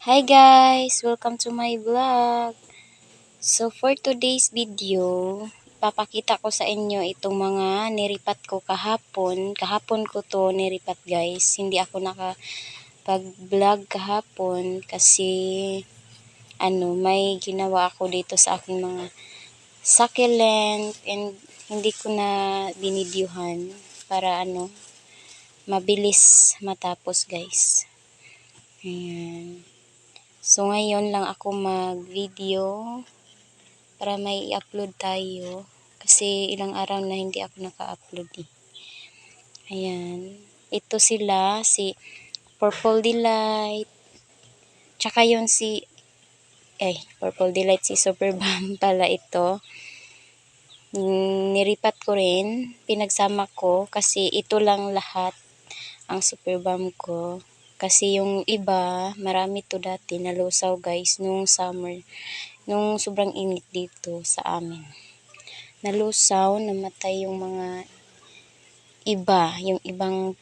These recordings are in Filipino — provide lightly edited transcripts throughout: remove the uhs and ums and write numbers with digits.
Hi guys! Welcome to my vlog. So for today's video, papakita ko sa inyo itong mga niripat ko kahapon. Kahapon ko to niripat guys. Hindi ako nakapag-vlog kahapon kasi may ginawa ako dito sa aking mga succulent and hindi ko na binidyohan para mabilis matapos guys. Ayan. So, ngayon lang ako mag-video para may i-upload tayo. Kasi ilang araw na hindi ako naka-upload eh. Ayan. Ito sila, si Purple Delight. Tsaka yun Purple Delight, si Super Bomb pala ito. Niripat ko rin. Pinagsama ko kasi ito lang lahat ang Super Bomb ko. Kasi yung iba, marami to dati nalusaw guys nung summer. Nung sobrang init dito sa amin. Nalusaw, namatay yung mga iba. Yung ibang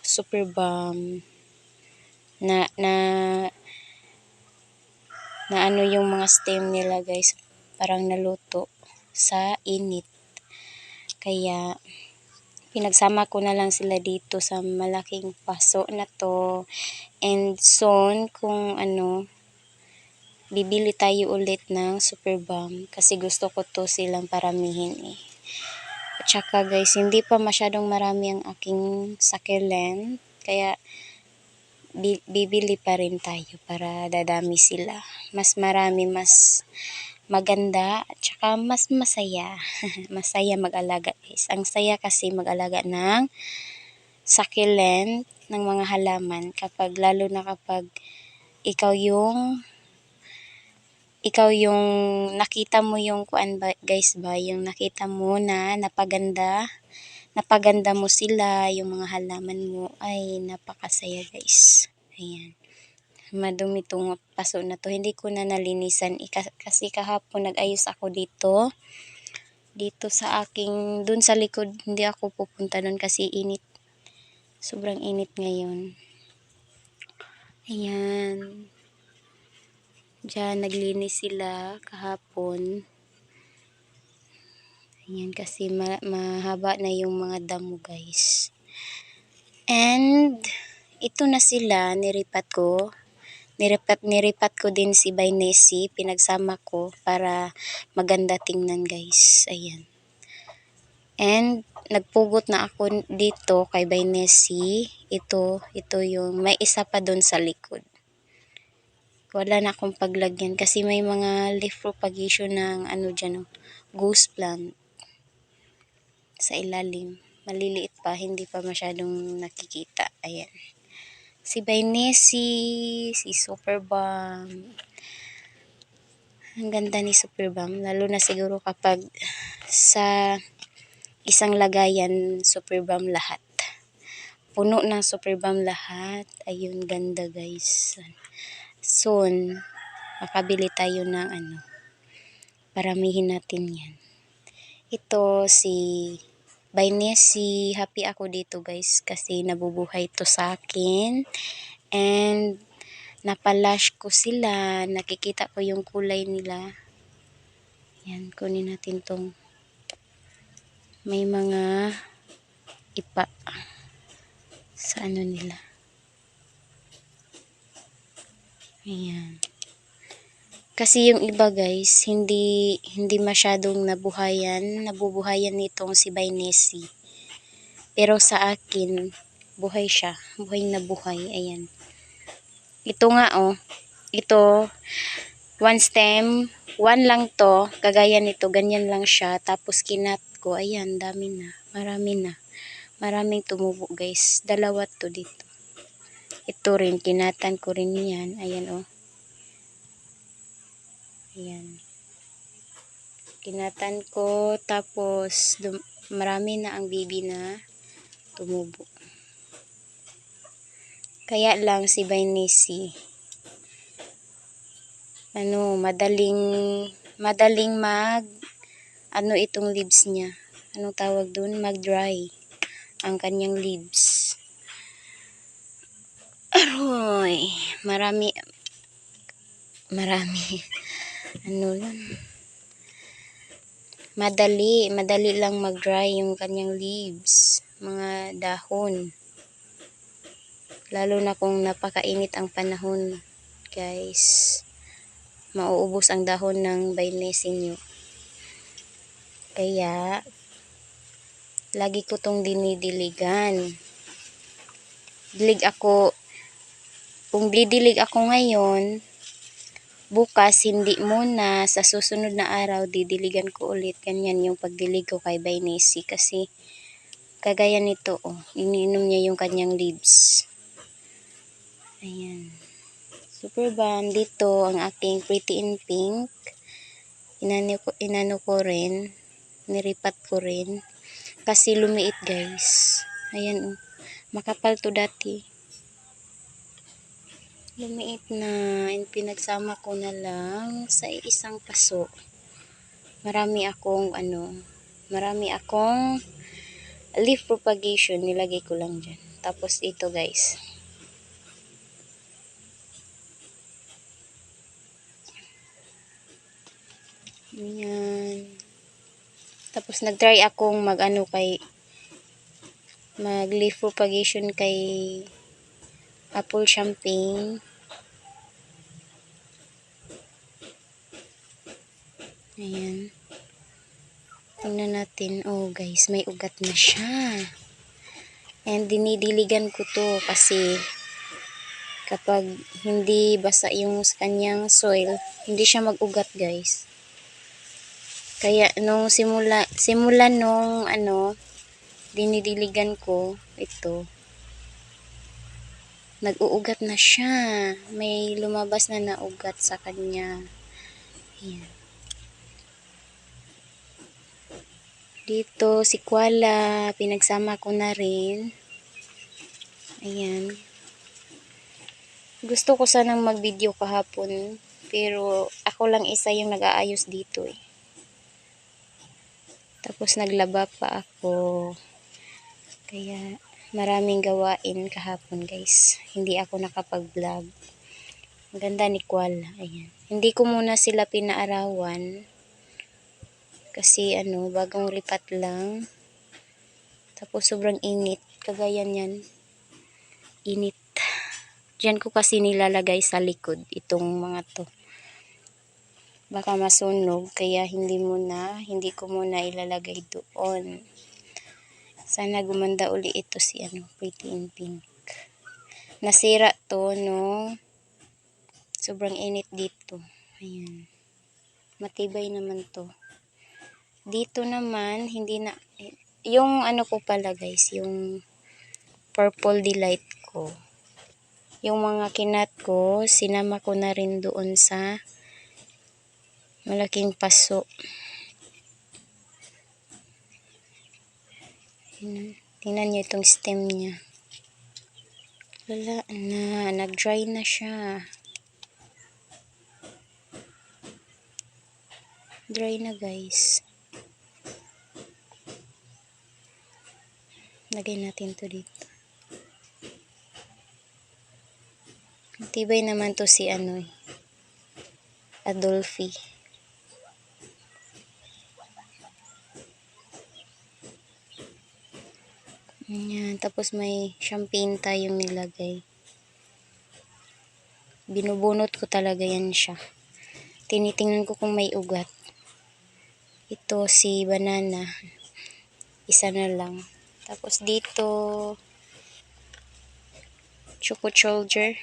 Super Bomb. Na yung mga stem nila guys. Parang naluto sa init. Kaya pinagsama ko na lang sila dito sa malaking paso na to. And soon, kung bibili tayo ulit ng Super Bomb. Kasi gusto ko to silang paramihin eh. At saka guys, hindi pa masyadong marami ang aking succulent. Kaya, bibili pa rin tayo para dadami sila. Mas marami, mas maganda, at saka mas masaya. Masaya mag-alaga guys. Ang saya kasi mag-alaga ng succulent, ng mga halaman. Lalo na kapag ikaw yung nakita mo yung yung nakita mo na napaganda mo sila, yung mga halaman mo, ay napakasaya guys. Ayan. Madumi tong paso na to. Hindi ko na nalinisan kasi kahapon nag-ayos ako dito sa aking, dun sa likod. Hindi ako pupunta dun kasi init. Sobrang init ngayon. Ayan. Diyan naglinis sila kahapon. Ayan, kasi mahaba na yung mga damo guys. And ito na sila, niripat ko. Niripat ko din si Bainesi, pinagsama ko para maganda tingnan guys. Ayan. And nagpugot na ako dito kay Bainesi. Ito yung may isa pa doon sa likod. Wala na akong paglagyan kasi may mga leaf propagation ng dyan, ghost plant sa ilalim. Maliliit pa, hindi pa masyadong nakikita. Ayan. Si Bainesi, si Super Bomb. Ang ganda ni Super Bomb, lalo na siguro kapag sa isang lagayan, Super Bomb lahat. Puno ng Super Bomb lahat. Ayun, ganda guys. Soon, makabili tayo ng paramihin natin yan. Ito si Bainesi, happy ako dito guys kasi nabubuhay to sa akin. And napalash ko sila, nakikita ko yung kulay nila. Yan, kunin natin tong may mga ipa sa nila. Ayan. Kasi yung iba guys, hindi masyadong nabubuhayan nitong si Bainesi. Pero sa akin, buhay siya. Buhay na buhay. Ayan. Ito nga ito, one stem, one lang to, kagaya nito, ganyan lang siya. Tapos kinat ko, ayan, dami na, marami na. Maraming tumubo guys. Dalawa to dito. Ito rin, kinatan ko rin yan. Ayan Ayan. Kinatan ko, tapos marami na ang bibi na tumubo. Kaya lang si Bainesi, madaling itong leaves niya. Anong tawag doon? Mag-dry ang kanyang leaves. Aroy, marami. Ano lang. Madali lang mag-dry yung kanyang leaves, mga dahon. Lalo na kung napakainit ang panahon, guys. Mauubos ang dahon ng vinace nyo. Kaya, lagi ko tong dinidiligan. Dilig ako, kung didilig ako ngayon, bukas hindi muna, sa susunod na araw didiligan ko ulit. Ganyan yung pagdilig ko kay vinace kasi kagaya nito, oh, iniinom niya yung kanyang leaves. Ayan. Super Balm, dito ang aking Pretty in Pink. Inano ko rin, niripat ko rin. Kasi lumiit, guys. Ayan, makapal to dati. Lumiit na, and pinagsama ko na lang sa isang paso. Marami akong leaf propagation, nilagay ko lang dyan. Tapos ito, guys. Ayan. Tapos nag-try akong mag leaf propagation kay apple champagne. Ayan. Tingnan natin. Oh guys, may ugat na siya. And dinidiligan ko to kasi kapag hindi basa yung kanyang soil, hindi siya mag-ugat, guys. Kaya nung simulan nung dinidiligan ko ito, nag-uugat na siya. May lumabas na ugat sa kanya. Ayan. Dito si Kuala, pinagsama ko na rin. Ayan. Gusto ko sanang mag-video kahapon, pero ako lang isa yung nag-aayos dito eh. Tapos naglaba pa ako. Kaya maraming gawain kahapon, guys. Hindi ako nakapag-vlog. Ang ganda ni Kuala. Ayan. Hindi ko muna sila pinaarawan. Kasi bagong lipat lang. Tapos sobrang init. Kagaya niyan. Init. Diyan ko kasi nilalagay sa likod itong mga to. Baka masunog, kaya hindi ko muna ilalagay doon. Sana gumanda uli ito si Pretty in Pink. Nasira to no. Sobrang init dito. Ayan. Matibay naman to. Dito naman hindi na yung ko pala, guys, yung Purple Delight ko. Yung mga kinat ko, sinama ko na rin doon sa malaking paso. Tingnan niyo itong stem niya. Wala na. Nag-dry na siya. Dry na, guys. Lagay natin to dito. Tibay naman to si Adolphi. Ayan, tapos may champagne tayong nilagay. Binubunot ko talaga yan siya. Tinitingnan ko kung may ugat. Ito si banana. Isa na lang. Tapos dito, Choco Soldier.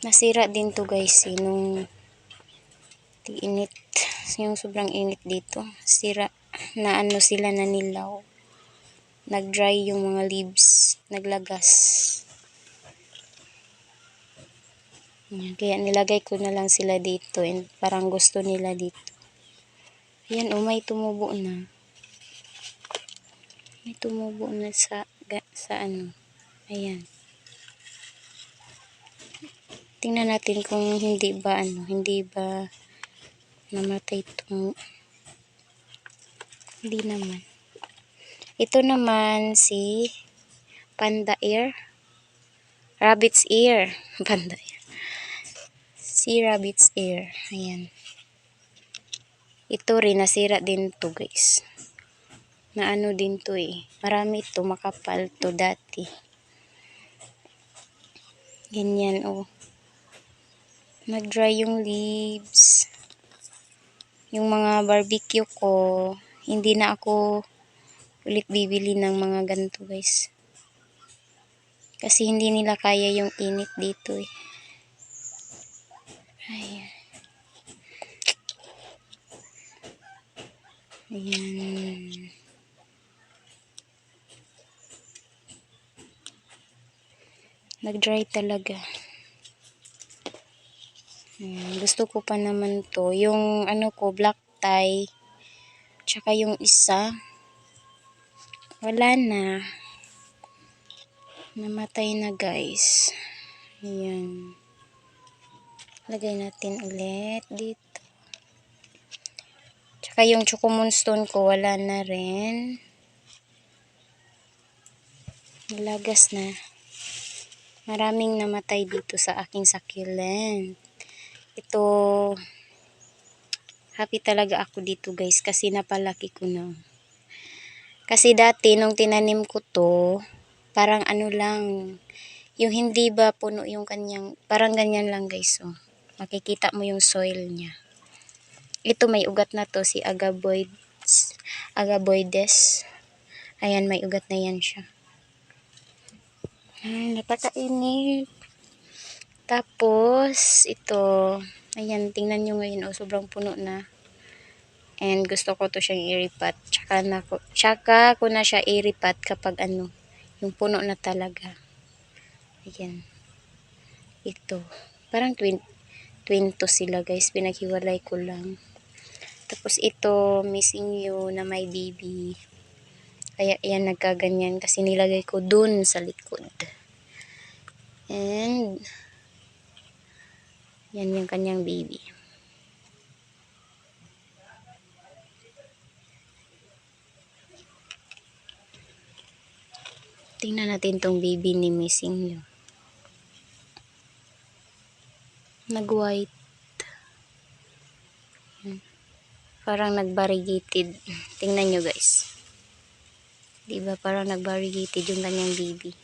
Nasira din to, guys. Nung init. Yung sobrang init dito. Sira. Na sila nanilaw. Nag-dry yung mga leaves. Naglagas. Kaya nilagay ko na lang sila dito. And parang gusto nila dito. Ayan, may tumubo na. May tumubo na sa Ayan. Tingnan natin kung hindi ba namatay itong. Hindi naman. Ito naman si Panda Ear. Rabbit's Ear. Panda Ear. Si Rabbit's Ear. Ayan. Ito rin, nasira din to guys. Na ano din to eh. Marami to, makapal to dati. Ganyan oh. Nag-dry yung leaves. Yung mga barbecue ko, hindi na ako ulit bibili ng mga ganito guys. Kasi hindi nila kaya yung init dito eh. Ayan. Ayan. Nag-dry talaga. Ayan. Gusto ko pa naman to. Yung ano ko, black tie. Tsaka yung isa. Wala na. Namatay na guys. Ayan. Lagay natin ulit dito. Tsaka yung choco moonstone ko, wala na rin. Lagas na. Maraming namatay dito sa aking succulent. Ito, happy talaga ako dito guys kasi napalaki ko na. Kasi dati nung tinanim ko to, parang ano lang, yung hindi ba puno yung kanyang, parang ganyan lang guys. Oh. Makikita mo yung soil niya. Ito may ugat na to, si Agaboides. Ayan, may ugat na yan siya. Ay, napakainit. Tapos, ito, ayan, tingnan nyo ngayon, oh, sobrang puno na. And gusto ko to siyang iripat. Tsaka ko na siya iripat kapag ano, yung puno na talaga. Ayan. Ito. Parang twin to sila guys. Pinaghiwalay ko lang. Tapos ito, missing you na may baby. Kaya yan nagkaganyan kasi nilagay ko dun sa likod. And yan yung kanyang baby. Tingnan natin tong baby ni missing you. Nag-white. Parang nag-variegated. Tingnan nyo guys. Diba parang nag-variegated yung kanyang baby.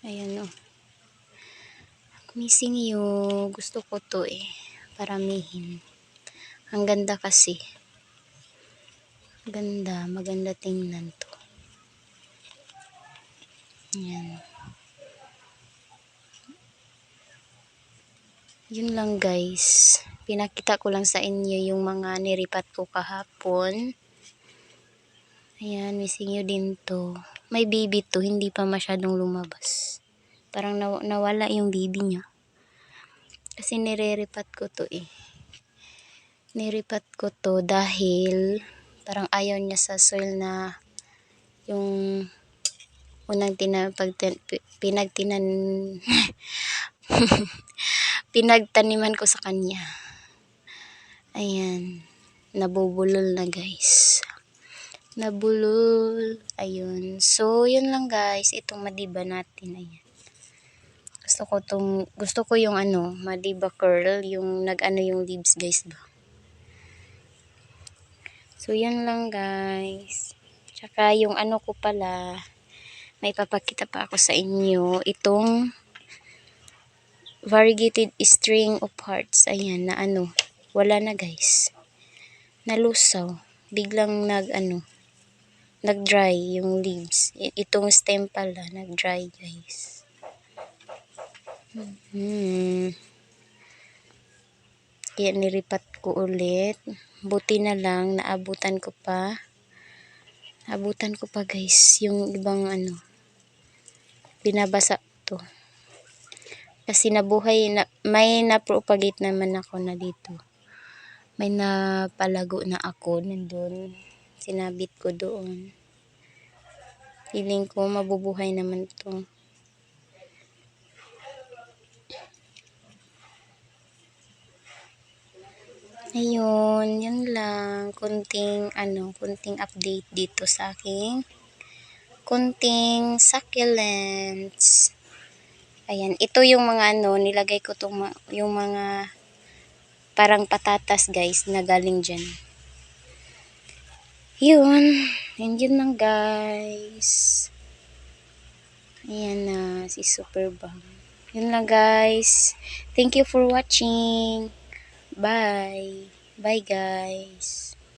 Ayan o. Missing you. Gusto ko to eh. Paramihin. Ang ganda kasi. Ganda. Maganda tingnan to. Ayan. Yun lang guys. Pinakita ko lang sa inyo yung mga niripat ko kahapon. Ayan, missing you din to. May baby to, hindi pa masyadong lumabas. Parang nawala yung baby niya. Kasi nireripat ko to eh. Niripat ko to dahil parang ayaw niya sa soil na yung unang pinagtaniman ko sa kanya. Ayan. Nabubulol na guys. Nabulol. Ayun. So, yun lang guys. Itong madiba natin. Ayan. Gusto ko yung ano, madiba curl. Yung nag-ano yung leaves guys ba. So, yun lang guys. Tsaka yung ano ko pala, may papakita pa ako sa inyo. Itong variegated string of hearts. Ayan, na ano. Wala na guys. Nalusaw. Biglang nag-dry yung leaves. Itong stem pala, nag-dry guys. Kaya niripat ko ulit. Buti na lang, naabutan ko pa. Naabutan ko pa guys, yung ibang ano, binabasa to. Kasi nabuhay, may na-propagate naman ako na dito. May napalago na ako nandun. Sinabit ko doon. Feeling ko mabubuhay naman to. Ayun, yun lang. Kunting update dito sa aking konting succulents. Ayan, ito yung mga nilagay ko yung mga parang patatas guys na galing dyan. Yun, and yun lang guys. Ayan na, si Superbang. Yun lang guys. Thank you for watching. Bye. Bye guys.